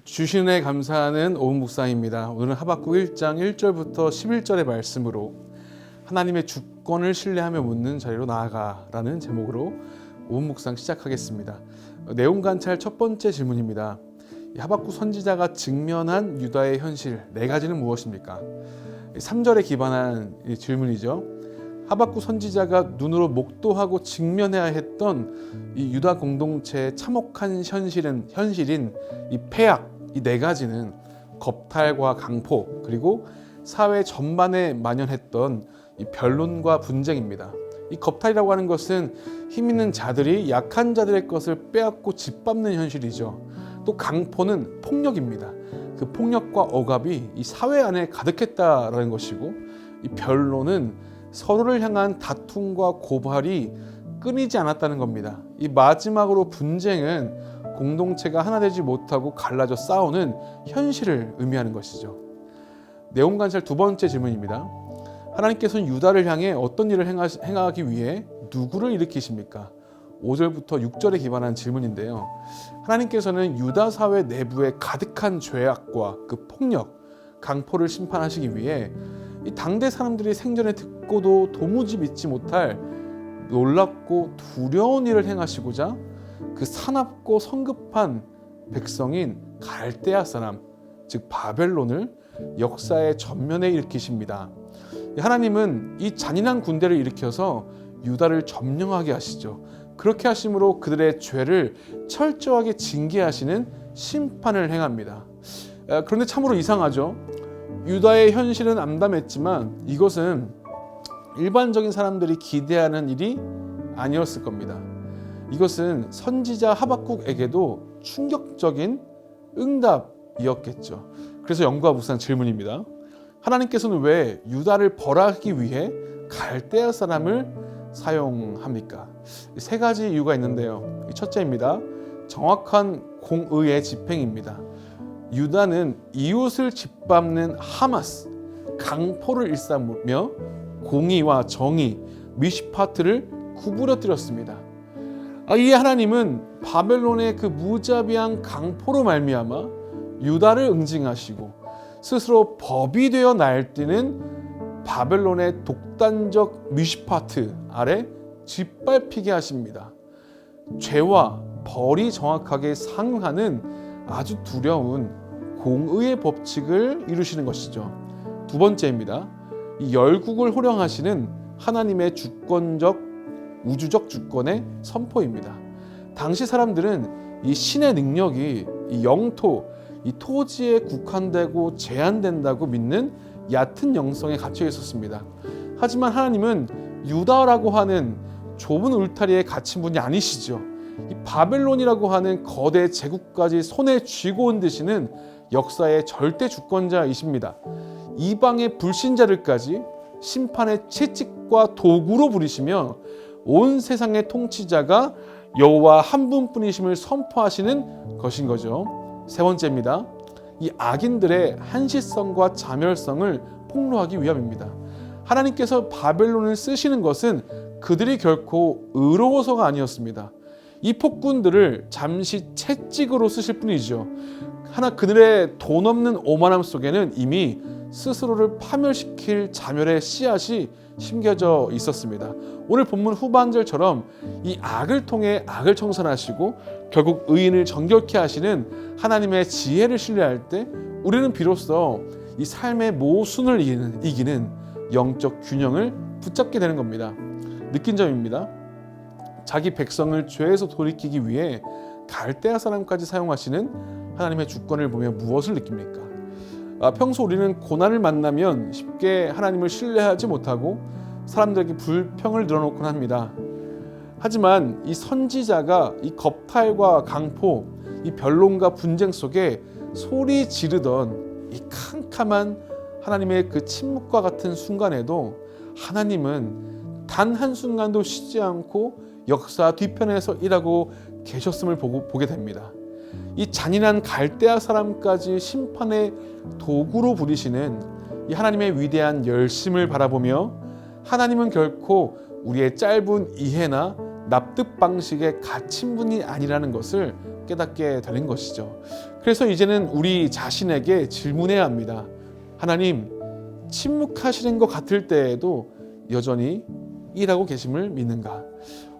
주신 에 감사하는 오은 묵상입니다. 오늘은 하박국 1장 1절부터 11절의 말씀으로 하나님의 주권을 신뢰하며 묻는 자리로 나아가라는 제목으로 오은 묵상 시작하겠습니다. 내용 관찰 첫 번째 질문입니다. 하박국 선지자가 직면한 유다의 현실 네 가지는 무엇입니까? 3절에 기반한 질문이죠. 하박국 선지자가 눈으로 목도하고 직면해야 했던 이 유다 공동체의 참혹한 현실인 이 폐악, 이 네 가지는 겁탈과 강포, 그리고 사회 전반에 만연했던 이 변론과 분쟁입니다. 이 겁탈이라고 하는 것은 힘 있는 자들이 약한 자들의 것을 빼앗고 짓밟는 현실이죠. 또 강포는 폭력입니다. 그 폭력과 억압이 이 사회 안에 가득했다라는 것이고, 이 변론은 서로를 향한 다툼과 고발이 끊이지 않았다는 겁니다. 이 마지막으로 분쟁은 공동체가 하나 되지 못하고 갈라져 싸우는 현실을 의미하는 것이죠. 내용 관찰 두 번째 질문입니다. 하나님께서는 유다를 향해 어떤 일을 행하기 위해 누구를 일으키십니까? 5절부터 6절에 기반한 질문인데요. 하나님께서는 유다 사회 내부에 가득한 죄악과 그 폭력, 강포를 심판하시기 위해 이 당대 사람들이 생전에 듣고도 도무지 믿지 못할 놀랍고 두려운 일을 행하시고자 그 사납고 성급한 백성인 갈대아 사람, 즉 바벨론을 역사의 전면에 일으키십니다. 하나님은 이 잔인한 군대를 일으켜서 유다를 점령하게 하시죠. 그렇게 하심으로 그들의 죄를 철저하게 징계하시는 심판을 행합니다. 그런데 참으로 이상하죠. 유다의 현실은 암담했지만 이것은 일반적인 사람들이 기대하는 일이 아니었을 겁니다. 이것은 선지자 하박국에게도 충격적인 응답이었겠죠. 그래서 연구와 묵상 질문입니다. 하나님께서는 왜 유다를 벌하기 위해 갈대아 사람을 사용합니까? 세 가지 이유가 있는데요. 첫째입니다. 정확한 공의의 집행입니다. 유다는 이웃을 짓밟는 하마스, 강포를 일삼으며 공의와 정의, 미시파트를 구부러뜨렸습니다. 이에 하나님은 바벨론의 그 무자비한 강포로 말미암아 유다를 응징하시고 스스로 법이 되어 날뛰는 바벨론의 독단적 미시파트 아래 짓밟히게 하십니다. 죄와 벌이 정확하게 상응하는 아주 두려운 공의의 법칙을 이루시는 것이죠. 두 번째입니다. 이 열국을 호령하시는 하나님의 주권적 우주적 주권의 선포입니다. 당시 사람들은 이 신의 능력이 이 영토, 이 토지에 국한되고 제한된다고 믿는 얕은 영성에 갇혀 있었습니다. 하지만 하나님은 유다라고 하는 좁은 울타리에 갇힌 분이 아니시죠. 이 바벨론이라고 하는 거대 제국까지 손에 쥐고 흔드시는 역사의 절대 주권자이십니다. 이방의 불신자들까지 심판의 채찍과 도구로 부리시며 온 세상의 통치자가 여호와 한 분뿐이심을 선포하시는 것인 거죠. 세 번째입니다. 이 악인들의 한시성과 자멸성을 폭로하기 위함입니다. 하나님께서 바벨론을 쓰시는 것은 그들이 결코 의로워서가 아니었습니다. 이 폭군들을 잠시 채찍으로 쓰실 뿐이죠. 그들의 돈 없는 오만함 속에는 이미 스스로를 파멸시킬 자멸의 씨앗이 심겨져 있었습니다. 오늘 본문 후반절처럼 이 악을 통해 악을 청산하시고 결국 의인을 정결케 하시는 하나님의 지혜를 신뢰할 때 우리는 비로소 이 삶의 모순을 이기는 영적 균형을 붙잡게 되는 겁니다. 느낀 점입니다. 자기 백성을 죄에서 돌이키기 위해 갈대아 사람까지 사용하시는 하나님의 주권을 보며 무엇을 느낍니까? 평소 우리는 고난을 만나면 쉽게 하나님을 신뢰하지 못하고 사람들에게 불평을 늘어놓곤 합니다. 하지만 이 선지자가 이 겁탈과 강포, 이 변론과 분쟁 속에 소리 지르던 이 캄캄한 하나님의 그 침묵과 같은 순간에도 하나님은 단 한순간도 쉬지 않고 역사 뒤편에서 일하고 계셨음을 보게 됩니다. 이 잔인한 갈대아 사람까지 심판의 도구로 부리시는 이 하나님의 위대한 열심을 바라보며 하나님은 결코 우리의 짧은 이해나 납득 방식에 갇힌 분이 아니라는 것을 깨닫게 되는 것이죠. 그래서 이제는 우리 자신에게 질문해야 합니다. 하나님, 침묵하시는 것 같을 때에도 여전히 일하고 계심을 믿는가?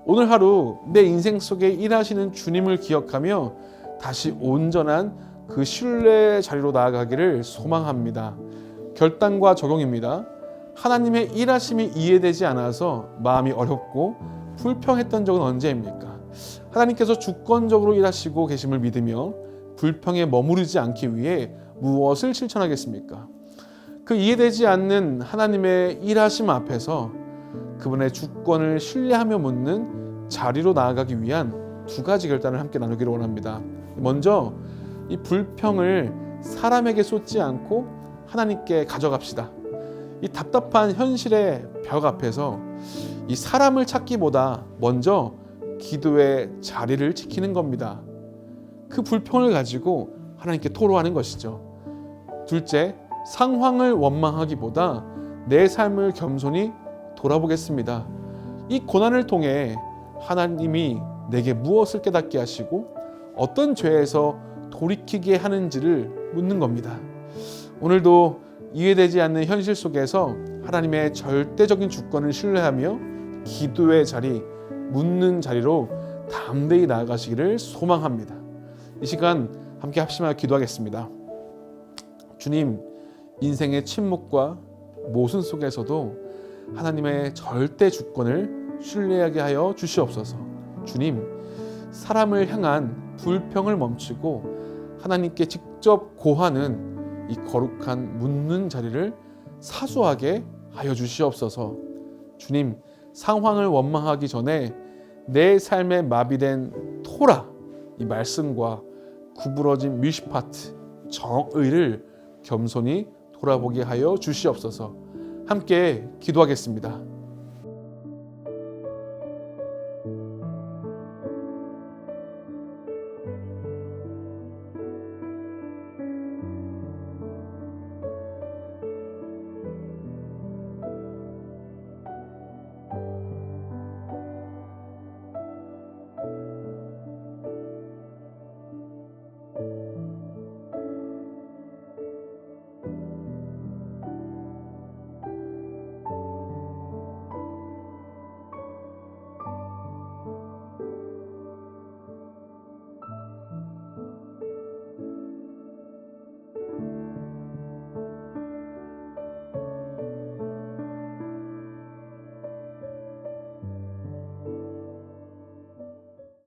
오늘 하루 내 인생 속에 일하시는 주님을 기억하며 다시 온전한 그 신뢰의 자리로 나아가기를 소망합니다. 결단과 적용입니다. 하나님의 일하심이 이해되지 않아서 마음이 어렵고 불평했던 적은 언제입니까? 하나님께서 주권적으로 일하시고 계심을 믿으며 불평에 머무르지 않기 위해 무엇을 실천하겠습니까? 그 이해되지 않는 하나님의 일하심 앞에서 그분의 주권을 신뢰하며 묻는 자리로 나아가기 위한 두 가지 결단을 함께 나누기를 원합니다. 먼저 이 불평을 사람에게 쏟지 않고 하나님께 가져갑시다. 이 답답한 현실의 벽 앞에서 이 사람을 찾기보다 먼저 기도의 자리를 지키는 겁니다. 그 불평을 가지고 하나님께 토로하는 것이죠. 둘째, 상황을 원망하기보다 내 삶을 겸손히 돌아보겠습니다. 이 고난을 통해 하나님이 내게 무엇을 깨닫게 하시고 어떤 죄에서 돌이키게 하는지를 묻는 겁니다. 오늘도 이해되지 않는 현실 속에서 하나님의 절대적인 주권을 신뢰하며 기도의 자리, 묻는 자리로 담대히 나아가시기를 소망합니다. 이 시간 함께 합심하여 기도하겠습니다. 주님, 인생의 침묵과 모순 속에서도 하나님의 절대 주권을 신뢰하게 하여 주시옵소서. 주님, 사람을 향한 불평을 멈추고 하나님께 직접 고하는 이 거룩한 묻는 자리를 사수하게 하여 주시옵소서. 주님, 상황을 원망하기 전에 내 삶에 마비된 토라, 이 말씀과 구부러진 미시파트, 정의를 겸손히 돌아보게 하여 주시옵소서. 함께 기도하겠습니다.